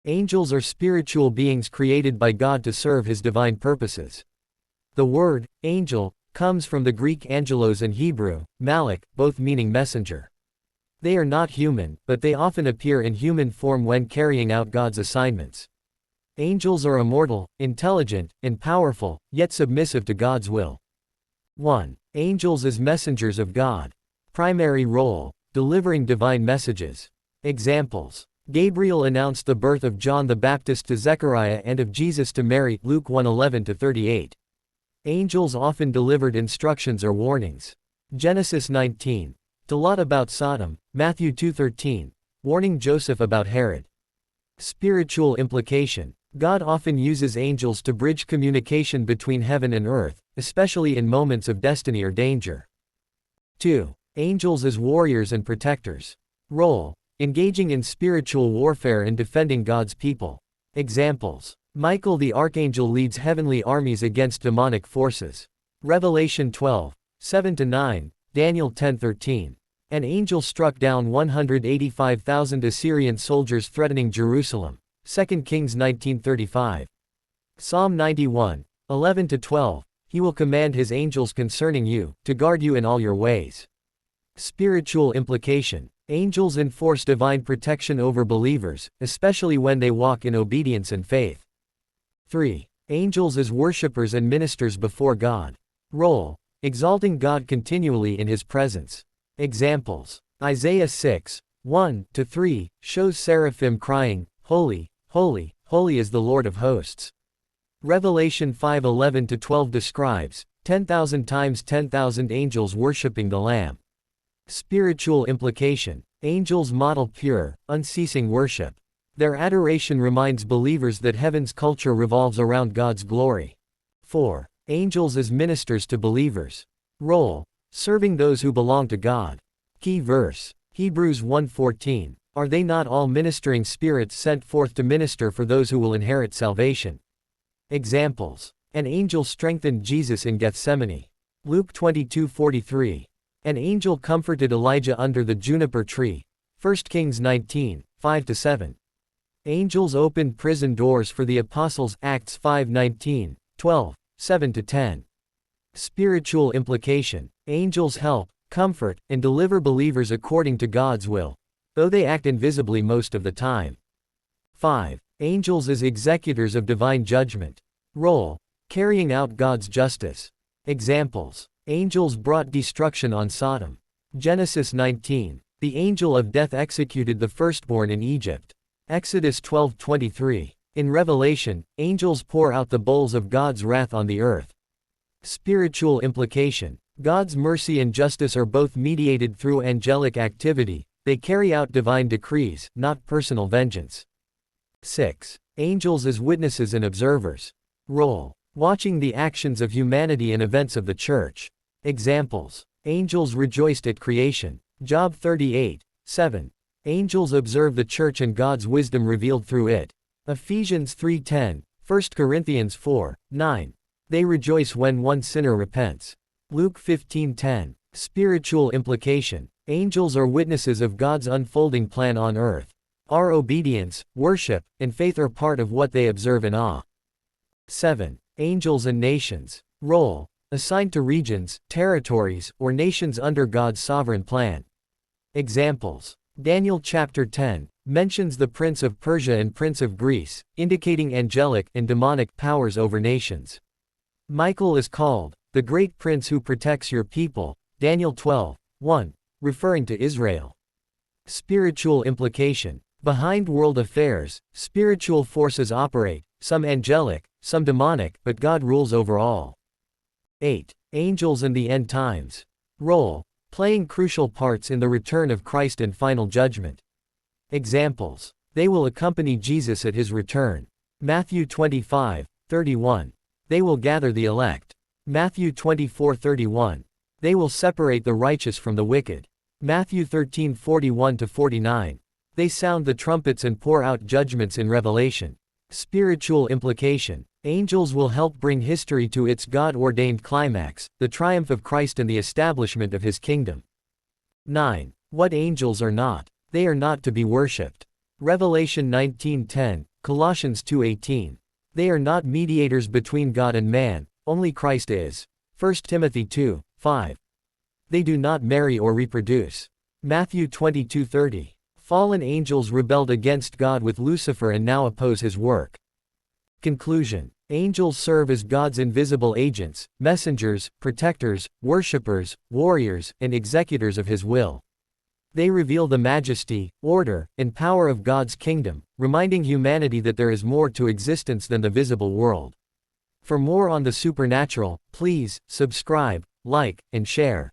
Angels are spiritual beings created by God to serve His divine purposes. The word, angel, comes from the Greek angelos and Hebrew, malak, both meaning messenger. They are not human, but they often appear in human form when carrying out God's assignments. Angels are immortal, intelligent, and powerful, yet submissive to God's will. 1. Angels as messengers of God. Primary role, delivering divine messages. Examples. Gabriel announced the birth of John the Baptist to Zechariah and of Jesus to Mary, Luke 1:11-38. Angels often delivered instructions or warnings. Genesis 19. To Lot about Sodom, Matthew 2:13, warning Joseph about Herod. Spiritual implication. God often uses angels to bridge communication between heaven and earth, especially in moments of destiny or danger. 2. Angels as warriors and protectors. Role. Engaging in spiritual warfare and defending God's people. Examples. Michael the archangel leads heavenly armies against demonic forces. Revelation 12:7-9, Daniel 10:13. An angel struck down 185,000 Assyrian soldiers threatening Jerusalem. 2 Kings 19:35. Psalm 91:11-12, He will command His angels concerning you, to guard you in all your ways. Spiritual implication. Angels enforce divine protection over believers, especially when they walk in obedience and faith. 3. Angels as worshippers and ministers before God. Role. Exalting God continually in His presence. Examples. Isaiah 6:1-3 shows seraphim crying, Holy, holy, holy is the Lord of hosts. Revelation 5:11-12 describes 10,000 times 10,000 angels worshipping the Lamb. Spiritual implication. Angels model pure, unceasing worship. Their adoration reminds believers that heaven's culture revolves around God's glory. 4. Angels as ministers to believers. Role. Serving those who belong to God. Key verse. Hebrews 1:14. Are they not all ministering spirits sent forth to minister for those who will inherit salvation? Examples. An angel strengthened Jesus in Gethsemane. Luke 22:43. An angel comforted Elijah under the juniper tree. 1 Kings 19:5-7. Angels opened prison doors for the apostles. Acts 5:19, 12, 7-10. Spiritual implication. Angels help, comfort, and deliver believers according to God's will, though they act invisibly most of the time. 5. Angels as executors of divine judgment. Role. Carrying out God's justice. Examples. Angels brought destruction on Sodom. Genesis 19. The angel of death executed the firstborn in Egypt. Exodus 12:23. In Revelation, angels pour out the bowls of God's wrath on the earth. Spiritual implication. God's mercy and justice are both mediated through angelic activity. They carry out divine decrees, not personal vengeance. 6. Angels as witnesses and observers. Role. Watching the actions of humanity and events of the church. Examples. Angels rejoiced at creation. Job 38:7. Angels observe the church and God's wisdom revealed through it. Ephesians 3:10, 1 Corinthians 4:9. They rejoice when one sinner repents. Luke 15:10. Spiritual implication. Angels are witnesses of God's unfolding plan on earth. Our obedience, worship, and faith are part of what they observe in awe. 7. Angels and nations. Role. Assigned to regions, territories, or nations under God's sovereign plan. Examples. Daniel chapter 10 mentions the prince of Persia and prince of Greece, indicating angelic and demonic powers over nations. Michael is called the great prince who protects your people, Daniel 12:1, referring to Israel. Spiritual implication. Behind world affairs, spiritual forces operate, some angelic, some demonic, but God rules over all. 8. Angels and the end times. Role. Playing crucial parts in the return of Christ and final judgment. Examples. They will accompany Jesus at His return. Matthew 25:31. They will gather the elect. Matthew 24:31. They will separate the righteous from the wicked. Matthew 13:41-49. They sound the trumpets and pour out judgments in Revelation. Spiritual implication. Angels will help bring history to its God-ordained climax, the triumph of Christ and the establishment of His kingdom. 9. What angels are not. They are not to be worshipped. Revelation 19:10, Colossians 2:18. They are not mediators between God and man, only Christ is. 1 Timothy 2:5. They do not marry or reproduce. Matthew 22:30. Fallen angels rebelled against God with Lucifer and now oppose his work. Conclusion. Angels serve as God's invisible agents, messengers, protectors, worshippers, warriors, and executors of his will. They reveal the majesty, order, and power of God's kingdom, reminding humanity that there is more to existence than the visible world. For more on the supernatural, please subscribe, like, and share.